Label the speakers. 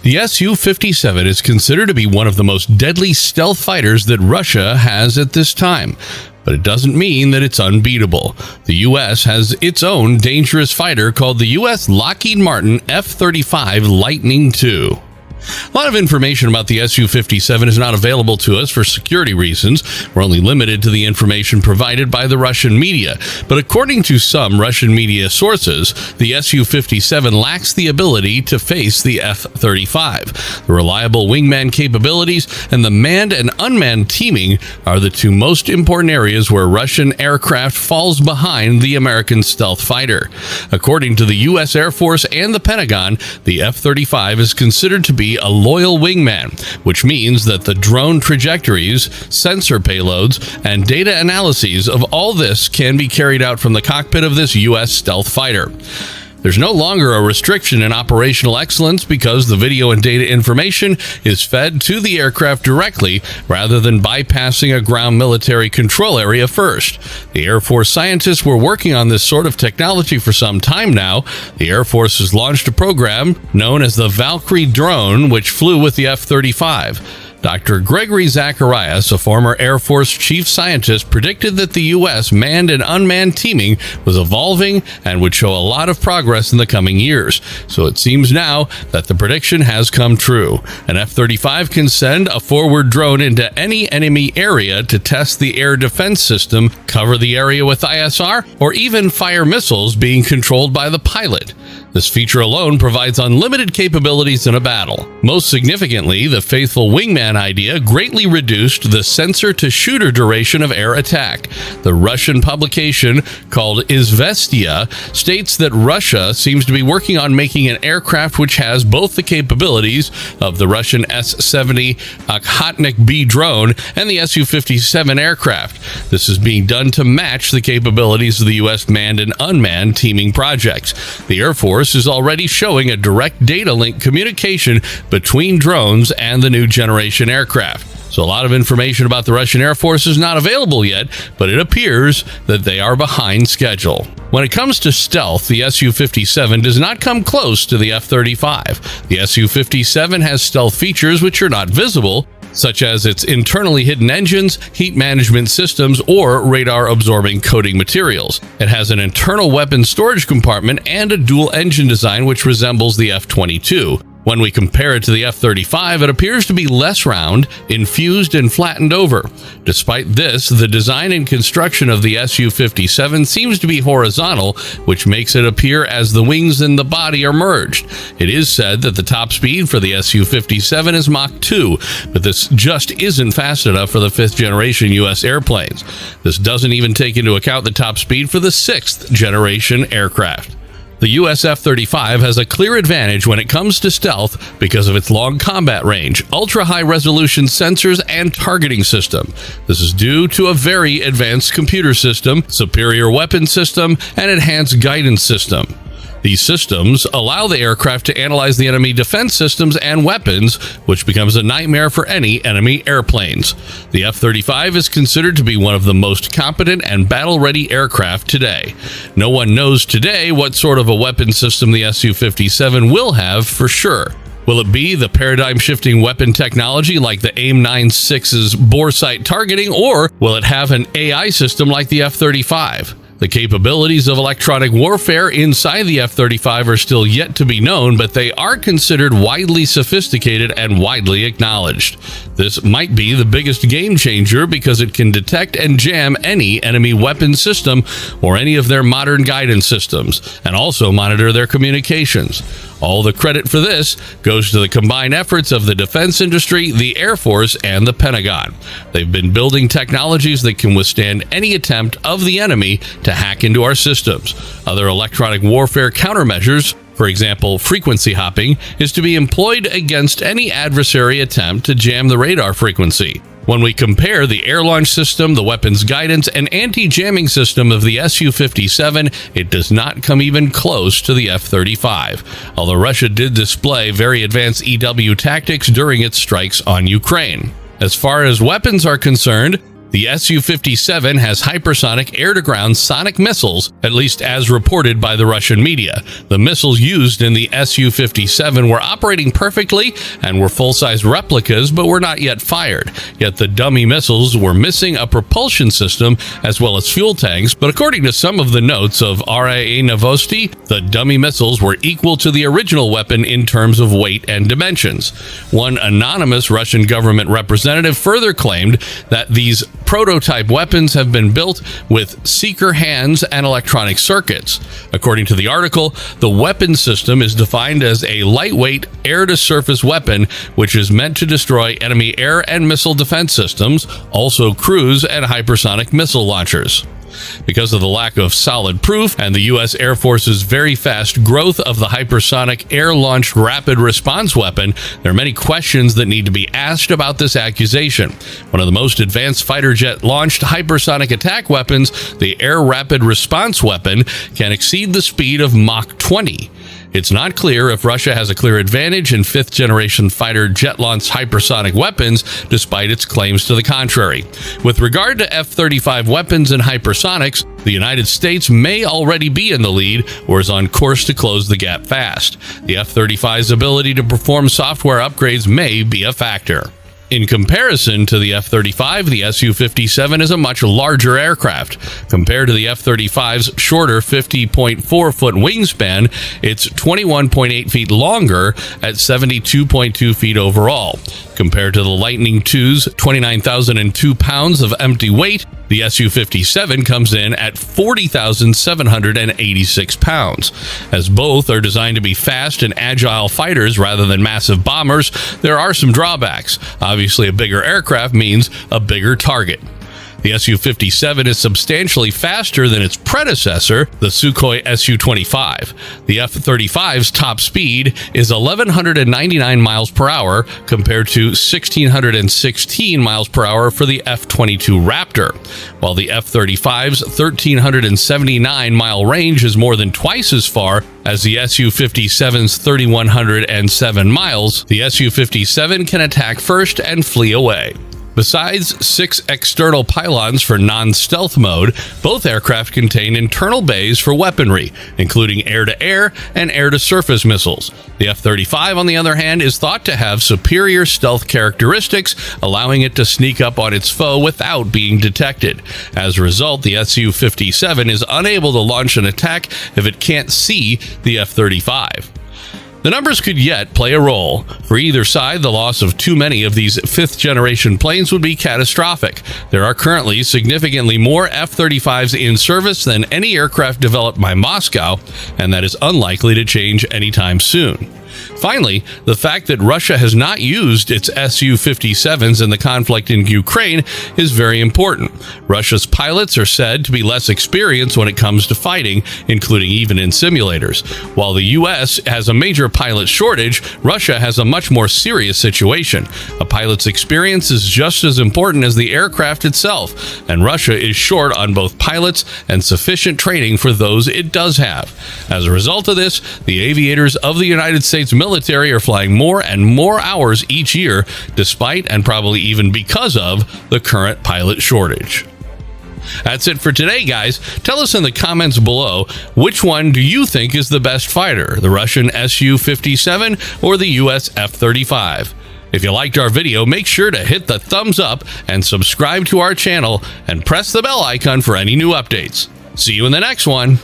Speaker 1: The Su-57 is considered to be one of the most deadly stealth fighters that Russia has at this time. But it doesn't mean that it's unbeatable. The U.S. has its own dangerous fighter called the U.S. Lockheed Martin F-35 Lightning II. A lot of information about the Su-57 is not available to us for security reasons. We're only limited to the information provided by the Russian media. But according to some Russian media sources, the Su-57 lacks the ability to face the F-35. The reliable wingman capabilities and the manned and unmanned teaming are the two most important areas where Russian aircraft falls behind the American stealth fighter. According to the U.S. Air Force and the Pentagon, the F-35 is considered to be a loyal wingman, which means that the drone trajectories, sensor payloads, and data analyses of all this can be carried out from the cockpit of this U.S. stealth fighter. There's no longer a restriction in operational excellence because the video and data information is fed to the aircraft directly rather than bypassing a ground military control area first. The Air Force scientists were working on this sort of technology for some time now. The Air Force has launched a program known as the Valkyrie drone, which flew with the F-35. Dr. Gregory Zacharias, a former Air Force chief scientist, predicted that the U.S. manned and unmanned teaming was evolving and would show a lot of progress in the coming years. So it seems now that the prediction has come true. An F-35 can send a forward drone into any enemy area to test the air defense system, cover the area with ISR, or even fire missiles being controlled by the pilot. This feature alone provides unlimited capabilities in a battle. Most significantly, the faithful wingman idea greatly reduced the sensor-to-shooter duration of air attack. The Russian publication called Izvestia states that Russia seems to be working on making an aircraft which has both the capabilities of the Russian S-70 Okhotnik B drone and the Su-57 aircraft. This is being done to match the capabilities of the U.S. manned and unmanned teaming projects. The Air Force is already showing a direct data link communication between drones and the new generation aircraft. So a lot of information about the Russian Air Force is not available yet, but it appears that they are behind schedule. When it comes to stealth, the Su-57 does not come close to the F-35. The Su-57 has stealth features which are not visible, such as its internally hidden engines, heat management systems, or radar-absorbing coating materials. It has an internal weapon storage compartment and a dual-engine design which resembles the F-22. When we compare it to the F-35, it appears to be less round, infused, and flattened over. Despite this, the design and construction of the Su-57 seems to be horizontal, which makes it appear as the wings and the body are merged. It is said that the top speed for the Su-57 is Mach 2, but this just isn't fast enough for the 5th-generation U.S. airplanes. This doesn't even take into account the top speed for the 6th-generation aircraft. The U.S. F-35 has a clear advantage when it comes to stealth because of its long combat range, ultra-high-resolution sensors, and targeting system. This is due to a very advanced computer system, superior weapon system, and enhanced guidance system. These systems allow the aircraft to analyze the enemy defense systems and weapons, which becomes a nightmare for any enemy airplanes. The F-35 is considered to be one of the most competent and battle-ready aircraft today. No one knows today what sort of a weapon system the Su-57 will have for sure. Will it be the paradigm-shifting weapon technology like the AIM-9's bore sight targeting, or will it have an AI system like the F-35? The capabilities of electronic warfare inside the F-35 are still yet to be known, but they are considered widely sophisticated and widely acknowledged. This might be the biggest game changer because it can detect and jam any enemy weapon system or any of their modern guidance systems, and also monitor their communications. All the credit for this goes to the combined efforts of the defense industry, the Air Force, and the Pentagon. They've been building technologies that can withstand any attempt of the enemy to hack into our systems. Other electronic warfare countermeasures, for example, frequency hopping, is to be employed against any adversary attempt to jam the radar frequency. When we compare the air launch system, the weapons guidance, and anti-jamming system of the Su-57, it does not come even close to the F-35, although Russia did display very advanced EW tactics during its strikes on Ukraine. As far as weapons are concerned, The Su-57 has hypersonic air-to-ground sonic missiles, at least as reported by the Russian media. The missiles used in the Su-57 were operating perfectly and were full-size replicas but were not yet fired. Yet the dummy missiles were missing a propulsion system as well as fuel tanks, but according to some of the notes of RIA Novosti, the dummy missiles were equal to the original weapon in terms of weight and dimensions. One anonymous Russian government representative further claimed that these prototype weapons have been built with seeker hands and electronic circuits. According to the article, the weapon system is defined as a lightweight air-to-surface weapon which is meant to destroy enemy air and missile defense systems, also cruise and hypersonic missile launchers. Because of the lack of solid proof and the U.S. Air Force's very fast growth of the hypersonic air-launched rapid response weapon, there are many questions that need to be asked about this accusation. One of the most advanced fighter jet-launched hypersonic attack weapons, the Air Rapid Response Weapon, can exceed the speed of Mach 20. It's not clear if Russia has a clear advantage in fifth-generation fighter jet-launched hypersonic weapons, despite its claims to the contrary. With regard to F-35 weapons and hypersonics, the United States may already be in the lead or is on course to close the gap fast. The F-35's ability to perform software upgrades may be a factor. In comparison to the F-35, the Su-57 is a much larger aircraft. Compared to the F-35's shorter 50.4-foot wingspan, it's 21.8 feet longer at 72.2 feet overall. Compared to the Lightning II's 29,002 pounds of empty weight, the Su-57 comes in at 40,786 pounds. As both are designed to be fast and agile fighters rather than massive bombers, there are some drawbacks. Obviously, a bigger aircraft means a bigger target. The Su-57 is substantially faster than its predecessor, the Sukhoi Su-25. The F-35's top speed is 1,199 miles per hour compared to 1,616 miles per hour for the F-22 Raptor. While the F-35's 1,379-mile range is more than twice as far as the Su-57's 3,107 miles, the Su-57 can attack first and flee away. Besides 6 external pylons for non-stealth mode, both aircraft contain internal bays for weaponry, including air-to-air and air-to-surface missiles. The F-35, on the other hand, is thought to have superior stealth characteristics, allowing it to sneak up on its foe without being detected. As a result, the Su-57 is unable to launch an attack if it can't see the F-35. The numbers could yet play a role. For either side, the loss of too many of these fifth-generation planes would be catastrophic. There are currently significantly more F-35s in service than any aircraft developed by Moscow, and that is unlikely to change anytime soon. Finally, the fact that Russia has not used its Su-57s in the conflict in Ukraine is very important. Russia's pilots are said to be less experienced when it comes to fighting, including even in simulators. While the U.S. has a major pilot shortage, Russia has a much more serious situation. A pilot's experience is just as important as the aircraft itself, and Russia is short on both pilots and sufficient training for those it does have. As a result of this, the aviators of the United States military are flying more and more hours each year, despite and probably even because of the current pilot shortage. That's it for today, guys. Tell us in the comments below, which one do you think is the best fighter, the Russian Su-57 or the US F-35? If you liked our video, make sure to hit the thumbs up and subscribe to our channel and press the bell icon for any new updates. See you in the next one.